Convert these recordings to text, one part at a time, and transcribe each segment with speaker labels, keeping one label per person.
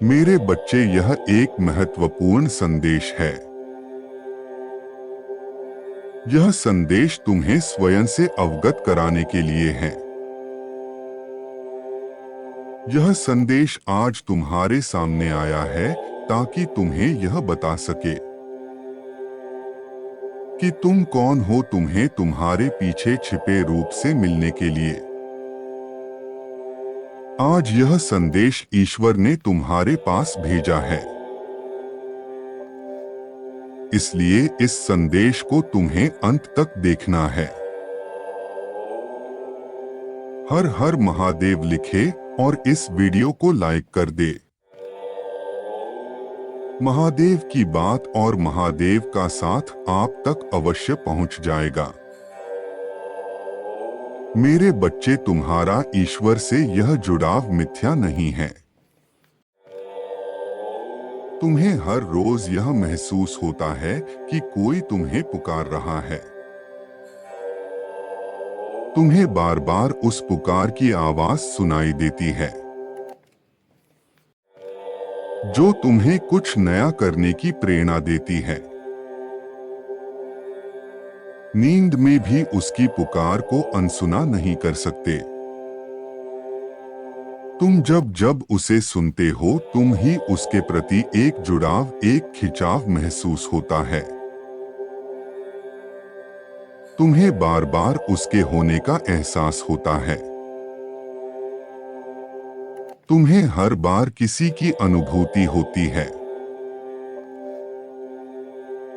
Speaker 1: मेरे बच्चे, यह एक महत्वपूर्ण संदेश है। यह संदेश तुम्हें स्वयं से अवगत कराने के लिए है। यह संदेश आज तुम्हारे सामने आया है ताकि तुम्हें यह बता सके कि तुम कौन हो, तुम्हें तुम्हारे पीछे छिपे रूप से मिलने के लिए। आज यह संदेश ईश्वर ने तुम्हारे पास भेजा है, इसलिए इस संदेश को तुम्हें अंत तक देखना है। हर हर महादेव लिखे और इस वीडियो को लाइक कर दे। महादेव की बात और महादेव का साथ आप तक अवश्य पहुंच जाएगा। मेरे बच्चे, तुम्हारा ईश्वर से यह जुड़ाव मिथ्या नहीं है। तुम्हें हर रोज यह महसूस होता है कि कोई तुम्हें पुकार रहा है। तुम्हें बार बार उस पुकार की आवाज सुनाई देती है जो तुम्हें कुछ नया करने की प्रेरणा देती है। नींद में भी उसकी पुकार को अनसुना नहीं कर सकते। तुम जब जब उसे सुनते हो, तुम ही उसके प्रति एक जुड़ाव, एक खिंचाव महसूस होता है। तुम्हें बार बार उसके होने का एहसास होता है। तुम्हें हर बार किसी की अनुभूति होती है।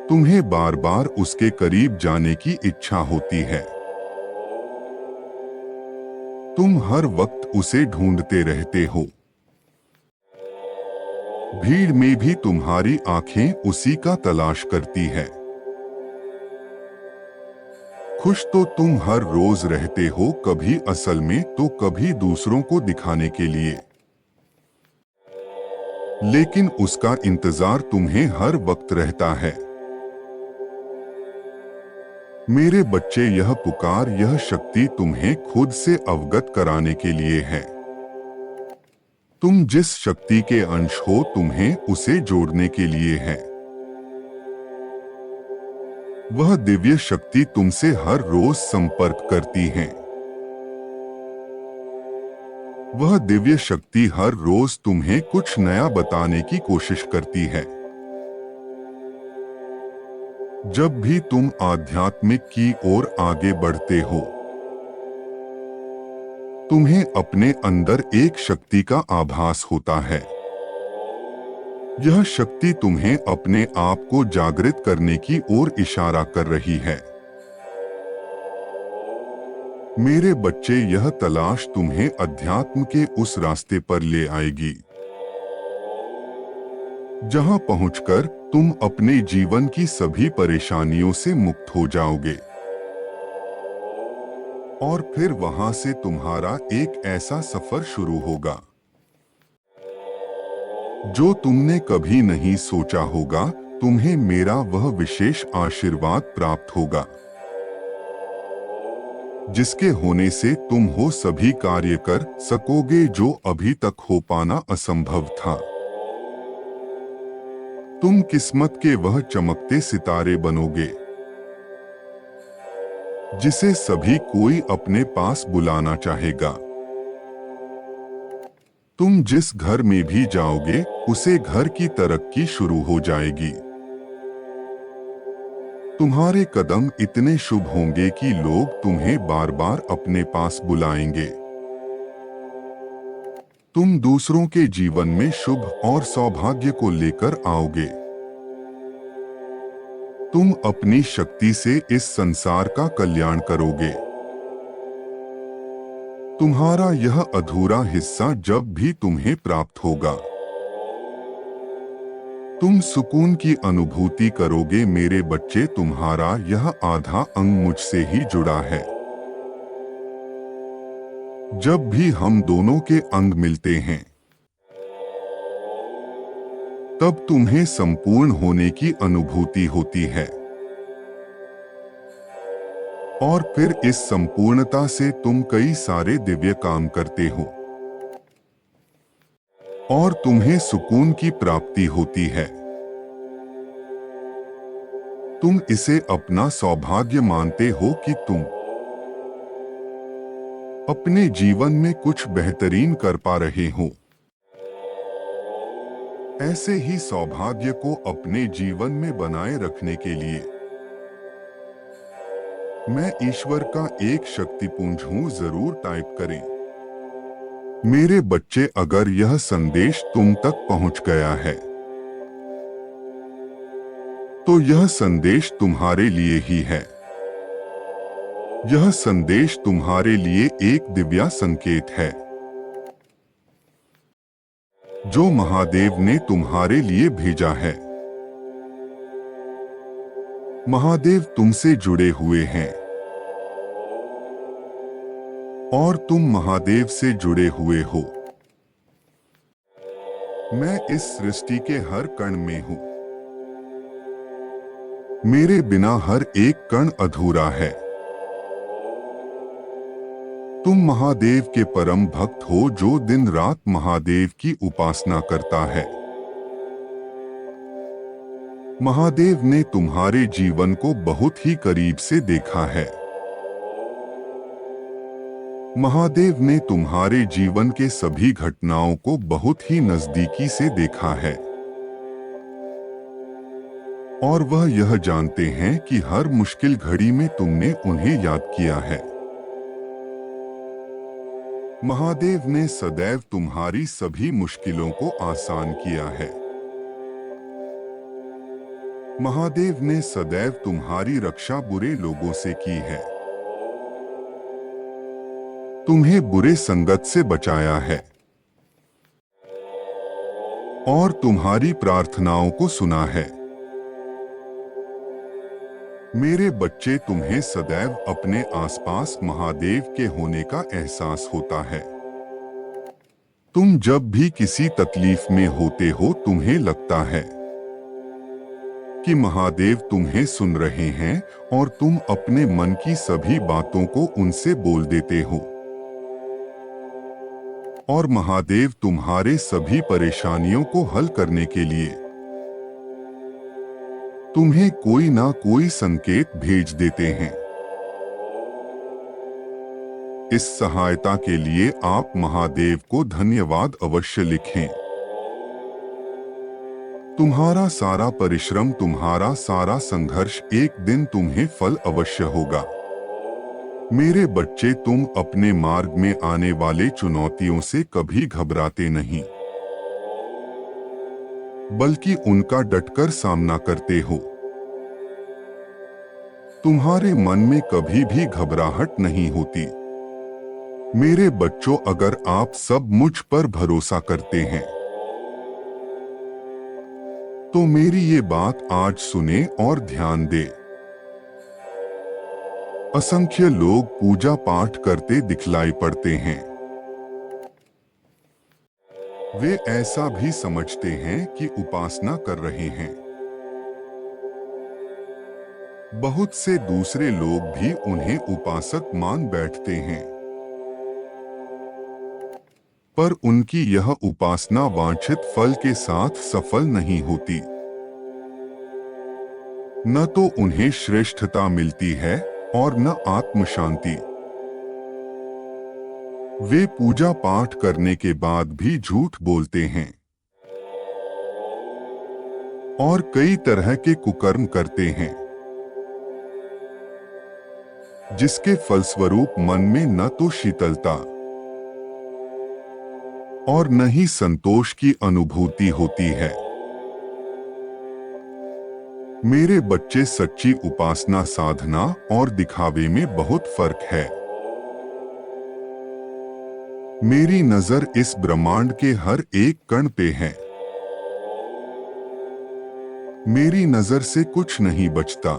Speaker 1: तुम्हें बार बार उसके करीब जाने की इच्छा होती है। तुम हर वक्त उसे ढूंढते रहते हो। भीड़ में भी तुम्हारी आंखें उसी का तलाश करती है। खुश तो तुम हर रोज रहते हो, कभी असल में तो कभी दूसरों को दिखाने के लिए। लेकिन उसका इंतजार तुम्हें हर वक्त रहता है। मेरे बच्चे, यह पुकार, यह शक्ति तुम्हें खुद से अवगत कराने के लिए है। तुम जिस शक्ति के अंश हो, तुम्हें उसे जोड़ने के लिए है। वह दिव्य शक्ति तुमसे हर रोज संपर्क करती है। वह दिव्य शक्ति हर रोज तुम्हें कुछ नया बताने की कोशिश करती है। जब भी तुम आध्यात्मिक की ओर आगे बढ़ते हो, तुम्हें अपने अंदर एक शक्ति का आभास होता है। यह शक्ति तुम्हें अपने आप को जागृत करने की ओर इशारा कर रही है। मेरे बच्चे, यह तलाश तुम्हें अध्यात्म के उस रास्ते पर ले आएगी जहां पहुंचकर तुम अपने जीवन की सभी परेशानियों से मुक्त हो जाओगे। और फिर वहां से तुम्हारा एक ऐसा सफर शुरू होगा जो तुमने कभी नहीं सोचा होगा। तुम्हें मेरा वह विशेष आशीर्वाद प्राप्त होगा जिसके होने से तुम हो सभी कार्य कर सकोगे जो अभी तक हो पाना असंभव था। तुम किस्मत के वह चमकते सितारे बनोगे जिसे सभी कोई अपने पास बुलाना चाहेगा। तुम जिस घर में भी जाओगे, उसे घर की तरक्की शुरू हो जाएगी। तुम्हारे कदम इतने शुभ होंगे कि लोग तुम्हें बार बार अपने पास बुलाएंगे। तुम दूसरों के जीवन में शुभ और सौभाग्य को लेकर आओगे। तुम अपनी शक्ति से इस संसार का कल्याण करोगे। तुम्हारा यह अधूरा हिस्सा जब भी तुम्हें प्राप्त होगा, तुम सुकून की अनुभूति करोगे। मेरे बच्चे, तुम्हारा यह आधा अंग मुझसे ही जुड़ा है। जब भी हम दोनों के अंग मिलते हैं, तब तुम्हें संपूर्ण होने की अनुभूति होती है। और फिर इस संपूर्णता से तुम कई सारे दिव्य काम करते हो। और तुम्हें सुकून की प्राप्ति होती है। तुम इसे अपना सौभाग्य मानते हो कि तुम अपने जीवन में कुछ बेहतरीन कर पा रहे हो। ऐसे ही सौभाग्य को अपने जीवन में बनाए रखने के लिए मैं ईश्वर का एक शक्तिपुंज हूं जरूर टाइप करें। मेरे बच्चे, अगर यह संदेश तुम तक पहुंच गया है तो यह संदेश तुम्हारे लिए ही है। यह संदेश तुम्हारे लिए एक दिव्य संकेत है जो महादेव ने तुम्हारे लिए भेजा है। महादेव तुमसे जुड़े हुए हैं और तुम महादेव से जुड़े हुए हो। मैं इस सृष्टि के हर कण में हूं। मेरे बिना हर एक कण अधूरा है। तुम महादेव के परम भक्त हो जो दिन रात महादेव की उपासना करता है। महादेव ने तुम्हारे जीवन को बहुत ही करीब से देखा है। महादेव ने तुम्हारे जीवन के सभी घटनाओं को बहुत ही नजदीकी से देखा है और वह यह जानते हैं कि हर मुश्किल घड़ी में तुमने उन्हें याद किया है। महादेव ने सदैव तुम्हारी सभी मुश्किलों को आसान किया है। महादेव ने सदैव तुम्हारी रक्षा बुरे लोगों से की है। तुम्हें बुरे संगत से बचाया है और तुम्हारी प्रार्थनाओं को सुना है। मेरे बच्चे, तुम्हें सदैव अपने आसपास महादेव के होने का एहसास होता है। तुम जब भी किसी तकलीफ में होते हो तुम्हें लगता है कि महादेव तुम्हें सुन रहे हैं और तुम अपने मन की सभी बातों को उनसे बोल देते हो और महादेव तुम्हारे सभी परेशानियों को हल करने के लिए तुम्हें कोई ना कोई संकेत भेज देते हैं। इस सहायता के लिए आप महादेव को धन्यवाद अवश्य लिखें। तुम्हारा सारा परिश्रम, तुम्हारा सारा संघर्ष एक दिन तुम्हें फल अवश्य होगा। मेरे बच्चे, तुम अपने मार्ग में आने वाले चुनौतियों से कभी घबराते नहीं बल्कि उनका डटकर सामना करते हो। तुम्हारे मन में कभी भी घबराहट नहीं होती। मेरे बच्चों, अगर आप सब मुझ पर भरोसा करते हैं तो मेरी ये बात आज सुने और ध्यान दे। असंख्य लोग पूजा पाठ करते दिखलाई पड़ते हैं। वे ऐसा भी समझते हैं कि उपासना कर रहे हैं। बहुत से दूसरे लोग भी उन्हें उपासक मान बैठते हैं, पर उनकी यह उपासना वांछित फल के साथ सफल नहीं होती। न तो उन्हें श्रेष्ठता मिलती है और न आत्म शांति। वे पूजा पाठ करने के बाद भी झूठ बोलते हैं और कई तरह के कुकर्म करते हैं, जिसके फलस्वरूप मन में न तो शीतलता और न ही संतोष की अनुभूति होती है। मेरे बच्चे, सच्ची उपासना, साधना और दिखावे में बहुत फर्क है। मेरी नजर इस ब्रह्मांड के हर एक कण पे है। मेरी नजर से कुछ नहीं बचता।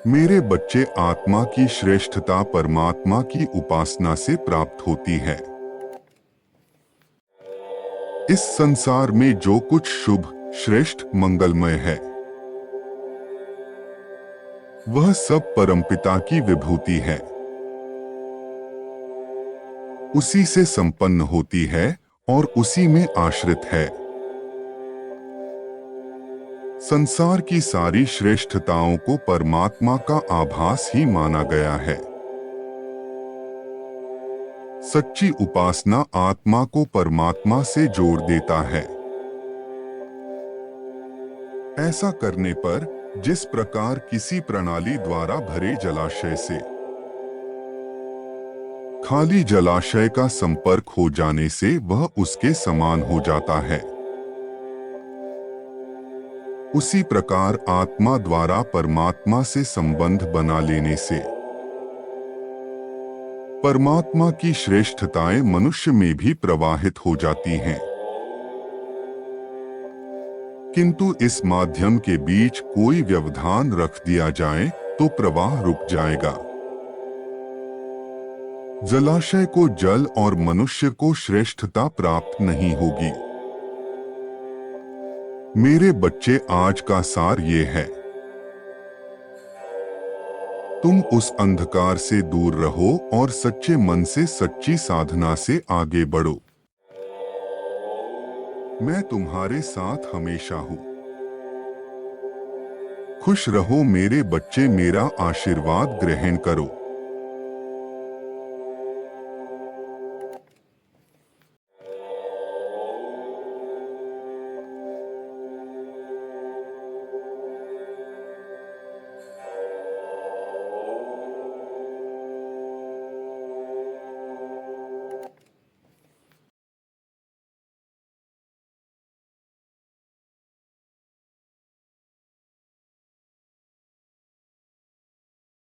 Speaker 1: मेरे बच्चे, आत्मा की श्रेष्ठता परमात्मा की उपासना से प्राप्त होती है। इस संसार में जो कुछ शुभ, श्रेष्ठ, मंगलमय है वह सब परमपिता की विभूति है। उसी से संपन्न होती है और उसी में आश्रित है। संसार की सारी श्रेष्ठताओं को परमात्मा का आभास ही माना गया है। सच्ची उपासना आत्मा को परमात्मा से जोड़ देता है। ऐसा करने पर जिस प्रकार किसी प्रणाली द्वारा भरे जलाशय से खाली जलाशय का संपर्क हो जाने से वह उसके समान हो जाता है, उसी प्रकार आत्मा द्वारा परमात्मा से संबंध बना लेने से परमात्मा की श्रेष्ठताएं मनुष्य में भी प्रवाहित हो जाती हैं। किंतु इस माध्यम के बीच कोई व्यवधान रख दिया जाए तो प्रवाह रुक जाएगा। जलाशय को जल और मनुष्य को श्रेष्ठता प्राप्त नहीं होगी। मेरे बच्चे, आज का सार ये है, तुम उस अंधकार से दूर रहो और सच्चे मन से सच्ची साधना से आगे बढ़ो। मैं तुम्हारे साथ हमेशा हूं। खुश रहो मेरे बच्चे, मेरा आशीर्वाद ग्रहण करो।